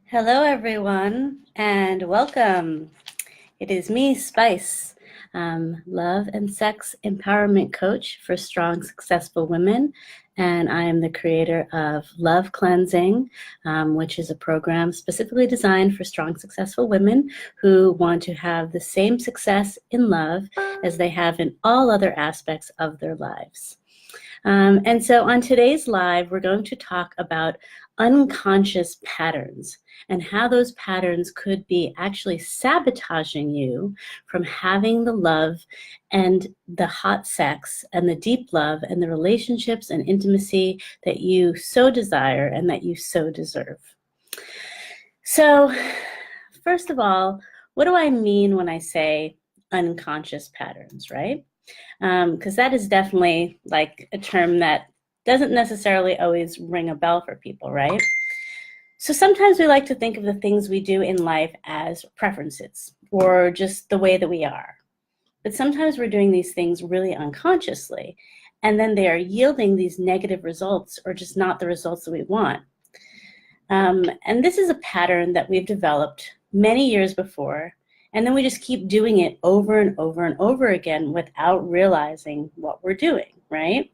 Hello, everyone, and welcome. It is me, Spice, love and sex empowerment coach for strong, successful women. And I am the creator of Love Cleansing, which is a program specifically designed for strong, successful women who want to have the same success in love as they have in all other aspects of their lives. And so on today's live, we're going to talk about unconscious patterns and how those patterns could be actually sabotaging you from having the love and the hot sex and the deep love and the relationships and intimacy that you so desire and that you so deserve. So, first of all, what do I mean when I say unconscious patterns, right? Because that is definitely like a term that doesn't necessarily always ring a bell for people, right? So sometimes we like to think of the things we do in life as preferences or just the way that we are. But sometimes we're doing these things really unconsciously, and then they are yielding these negative results or just not the results that we want. And this is a pattern that we've developed many years before, and then we just keep doing it over and over and over again without realizing what we're doing, right?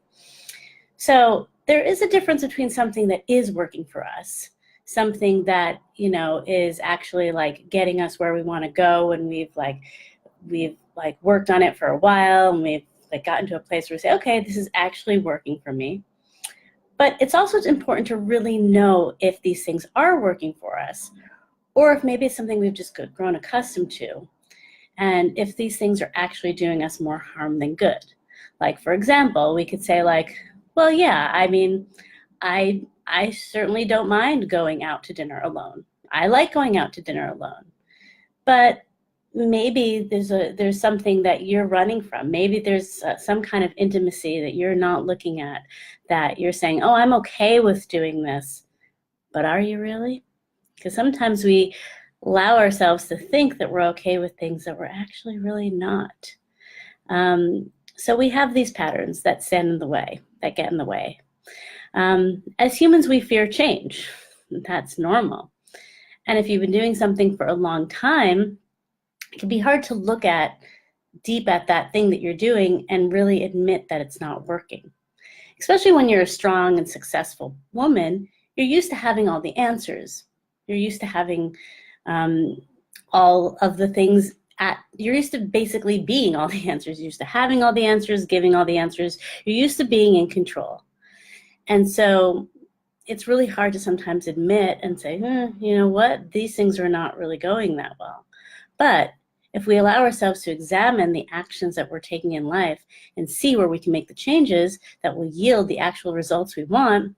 So there is a difference between something that is working for us, something that, is actually like getting us where we want to go, and we've worked on it for a while, and we've gotten to a place where we say, okay, this is actually working for me. But it's also important to really know if these things are working for us, or if maybe it's something we've just grown accustomed to, and if these things are actually doing us more harm than good. Like, for example, we could say well, yeah, I mean, I certainly don't mind going out to dinner alone. I like going out to dinner alone. But maybe there's something that you're running from. Maybe there's some kind of intimacy that you're not looking at, that you're saying, oh, I'm okay with doing this. But are you really? Because sometimes we allow ourselves to think that we're okay with things that we're actually really not. So we have these patterns that stand in the way, that get in the way. As humans, we fear change. That's normal. And if you've been doing something for a long time, it can be hard to look deep at that thing that you're doing and really admit that it's not working. Especially when you're a strong and successful woman, you're used to having all the answers. You're used to having all of the things you're used to basically being all the answers. You're used to having all the answers, giving all the answers. You're used to being in control. And so it's really hard to sometimes admit and say, you know what, these things are not really going that well. But if we allow ourselves to examine the actions that we're taking in life and see where we can make the changes that will yield the actual results we want,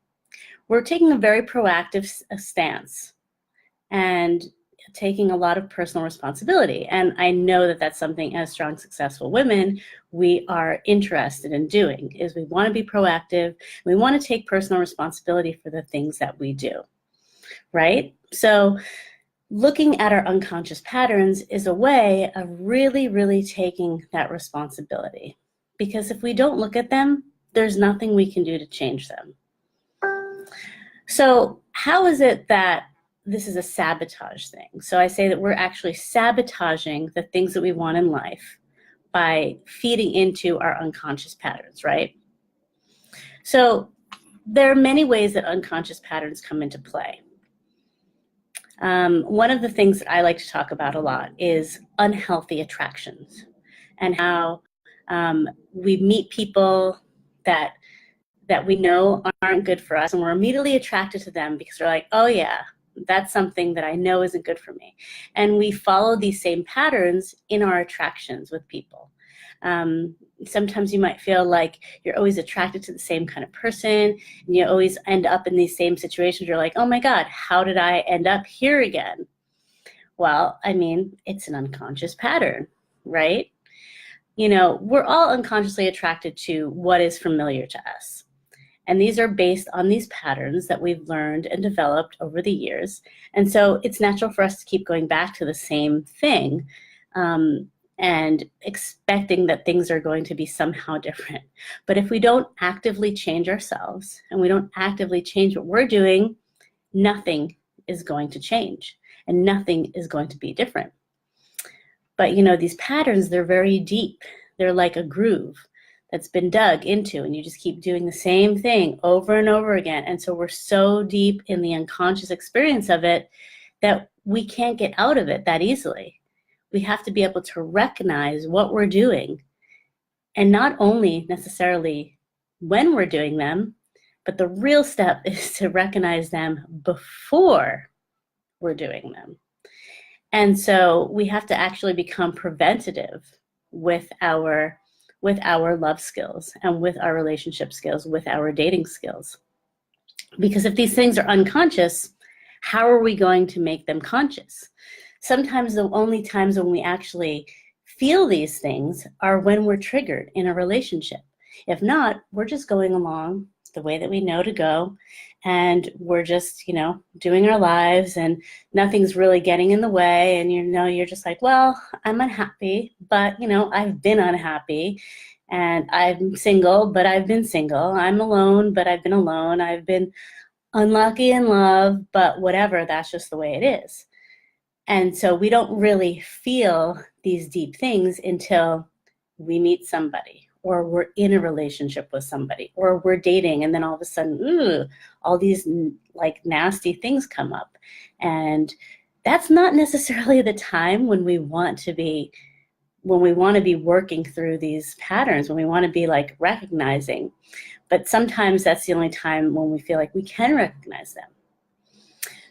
we're taking a very proactive stance and taking a lot of personal responsibility. And I know that that's something as strong, successful women, we are interested in doing, is we want to be proactive. We want to take personal responsibility for the things that we do, right? So looking at our unconscious patterns is a way of really, really taking that responsibility. Because if we don't look at them, there's nothing we can do to change them. So how is it that this is a sabotage thing? So I say that we're actually sabotaging the things that we want in life by feeding into our unconscious patterns, right? So there are many ways that unconscious patterns come into play. One of the things that I like to talk about a lot is unhealthy attractions, and how we meet people that we know aren't good for us, and we're immediately attracted to them because we're like, oh yeah, that's something that I know isn't good for me. And we follow these same patterns in our attractions with people. Sometimes you might feel like you're always attracted to the same kind of person, and you always end up in these same situations. You're like, oh my God, how did I end up here again? Well, I mean, it's an unconscious pattern, right? We're all unconsciously attracted to what is familiar to us. And these are based on these patterns that we've learned and developed over the years. And so it's natural for us to keep going back to the same thing and expecting that things are going to be somehow different. But if we don't actively change ourselves and we don't actively change what we're doing, nothing is going to change and nothing is going to be different. But these patterns, they're very deep. They're like a groove that's been dug into, and you just keep doing the same thing over and over again. And so we're so deep in the unconscious experience of it that we can't get out of it that easily. We have to be able to recognize what we're doing, and not only necessarily when we're doing them, but the real step is to recognize them before we're doing them. And so we have to actually become preventative with our love skills and with our relationship skills, with our dating skills. Because if these things are unconscious, how are we going to make them conscious? Sometimes the only times when we actually feel these things are when we're triggered in a relationship. If not, we're just going along the way that we know to go, and we're just, doing our lives, and nothing's really getting in the way. And you're just like, well, I'm unhappy, but I've been unhappy, and I'm single, but I've been single. I'm alone, but I've been alone. I've been unlucky in love, but whatever, that's just the way it is. And so we don't really feel these deep things until we meet somebody, or we're in a relationship with somebody, or we're dating, and then all of a sudden, all these like nasty things come up. And that's not necessarily the time when we want to be working through these patterns, when we want to be like recognizing. But sometimes that's the only time when we feel like we can recognize them.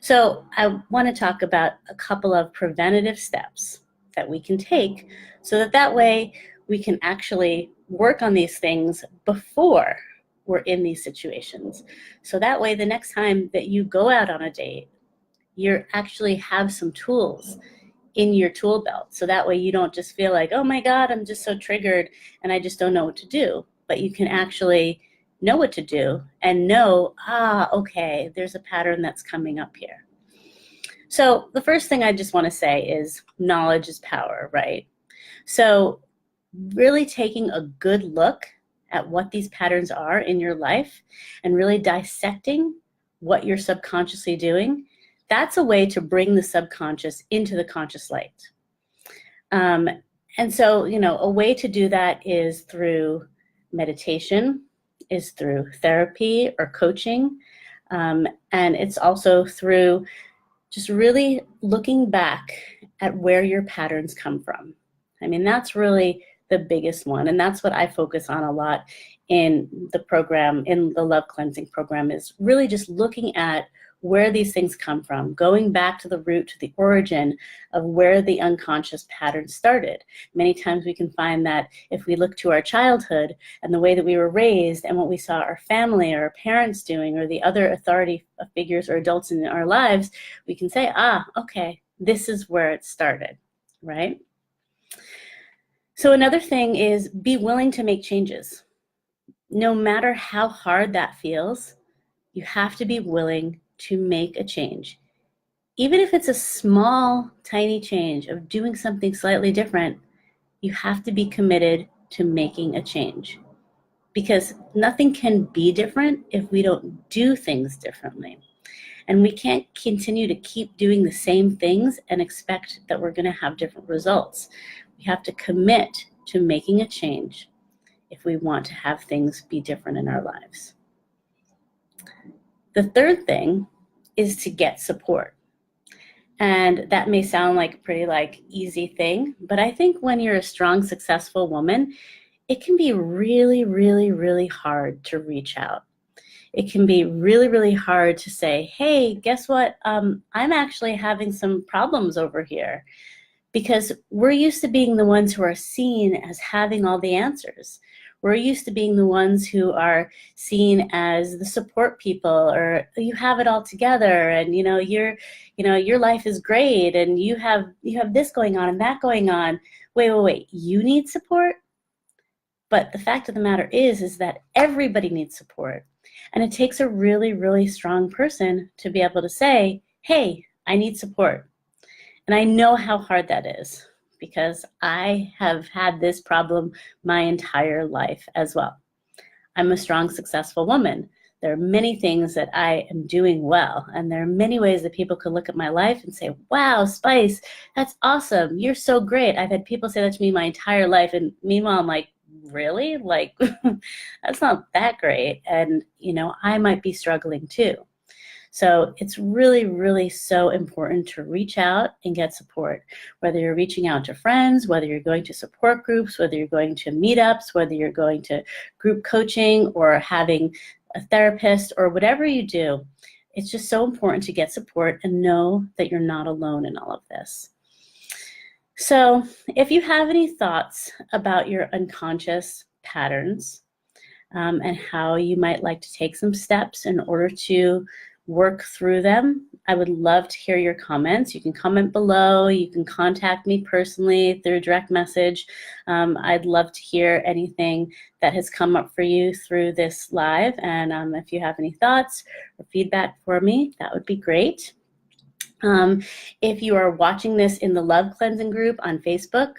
So I want to talk about a couple of preventative steps that we can take so that way we can actually work on these things before we're in these situations. So that way, the next time that you go out on a date, you actually have some tools in your tool belt. So that way you don't just feel like, oh my God, I'm just so triggered and I just don't know what to do. But you can actually know what to do and know, okay, there's a pattern that's coming up here. So the first thing I just want to say is knowledge is power, right? So really taking a good look at what these patterns are in your life and really dissecting what you're subconsciously doing, that's a way to bring the subconscious into the conscious light. And so, a way to do that is through meditation, is through therapy or coaching. And it's also through just really looking back at where your patterns come from. I mean, that's really the biggest one. And that's what I focus on a lot in the program, in the Love Cleansing program, is really just looking at where these things come from, going back to the root, to the origin of where the unconscious pattern started. Many times we can find that if we look to our childhood and the way that we were raised and what we saw our family or our parents doing or the other authority figures or adults in our lives, we can say, okay, this is where it started, right? So another thing is be willing to make changes. No matter how hard that feels, you have to be willing to make a change. Even if it's a small, tiny change of doing something slightly different, you have to be committed to making a change. Because nothing can be different if we don't do things differently. And we can't continue to keep doing the same things and expect that we're going to have different results. We have to commit to making a change if we want to have things be different in our lives. The third thing is to get support. And that may sound like a pretty easy thing, but I think when you're a strong, successful woman, it can be really, really, really hard to reach out. It can be really, really hard to say, hey, guess what? I'm actually having some problems over here. Because we're used to being the ones who are seen as having all the answers. We're used to being the ones who are seen as the support people, or you have it all together, and your life is great, and you have this going on and that going on. Wait, you need support? But the fact of the matter is that everybody needs support. And it takes a really, really strong person to be able to say, hey, I need support. And I know how hard that is because I have had this problem my entire life as well. I'm a strong, successful woman. there are many things that I am doing well. And there are many ways that people can look at my life and say, wow, Spice, that's awesome. You're so great. I've had people say that to me my entire life. And meanwhile, I'm like, really? Like, that's not that great. And, I might be struggling too. So it's really, really so important to reach out and get support, whether you're reaching out to friends, whether you're going to support groups, whether you're going to meetups, whether you're going to group coaching or having a therapist or whatever you do. It's just so important to get support and know that you're not alone in all of this. So if you have any thoughts about your unconscious patterns and how you might like to take some steps in order to work through them, I would love to hear your comments. You can comment below. You can contact me personally through direct message. I'd love to hear anything that has come up for you through this live. And if you have any thoughts or feedback for me, that would be great. If you are watching this in the Love Cleansing group on Facebook,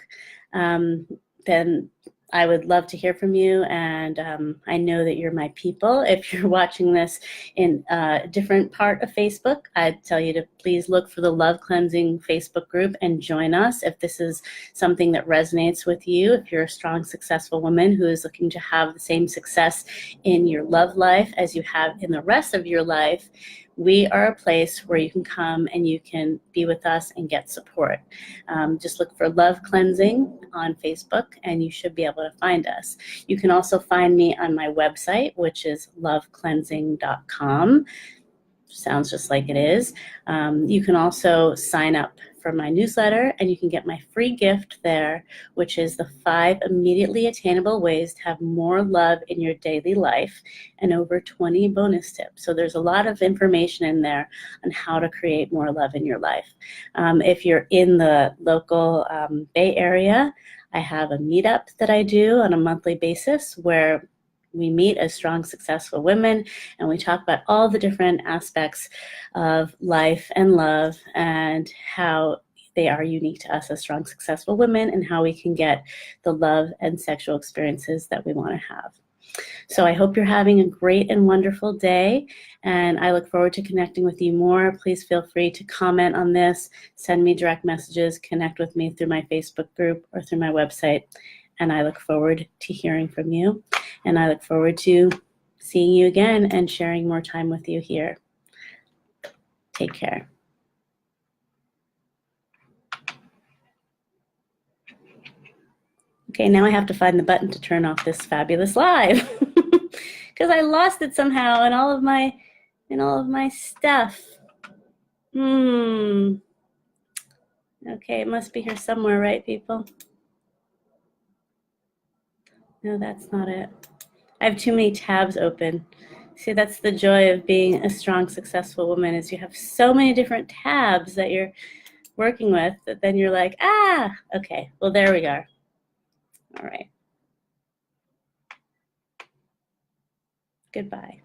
then I would love to hear from you, and I know that you're my people. If you're watching this in a different part of Facebook, I'd tell you to please look for the Love Cleansing Facebook group and join us if this is something that resonates with you. If you're a strong, successful woman who is looking to have the same success in your love life as you have in the rest of your life, we are a place where you can come and you can be with us and get support. Just look for Love Cleansing on Facebook and you should be able to find us. You can also find me on my website, which is lovecleansing.com. Sounds just like it is. You can also sign up for my newsletter and you can get my free gift there, which is the 5 immediately attainable ways to have more love in your daily life and over 20 bonus tips. So there's a lot of information in there on how to create more love in your life. If you're in the local Bay Area, I have a meetup that I do on a monthly basis where we meet as strong, successful women, and we talk about all the different aspects of life and love and how they are unique to us as strong, successful women and how we can get the love and sexual experiences that we want to have. So I hope you're having a great and wonderful day, and I look forward to connecting with you more. Please feel free to comment on this, send me direct messages, connect with me through my Facebook group or through my website, and I look forward to hearing from you. And I look forward to seeing you again and sharing more time with you here. Take care. Okay, now I have to find the button to turn off this fabulous live because I lost it somehow in all of my stuff. Okay, it must be here somewhere, right, people? No, that's not it. I have too many tabs open. See, that's the joy of being a strong, successful woman is you have so many different tabs that you're working with that then you're like, okay, well, there we are. All right. Goodbye.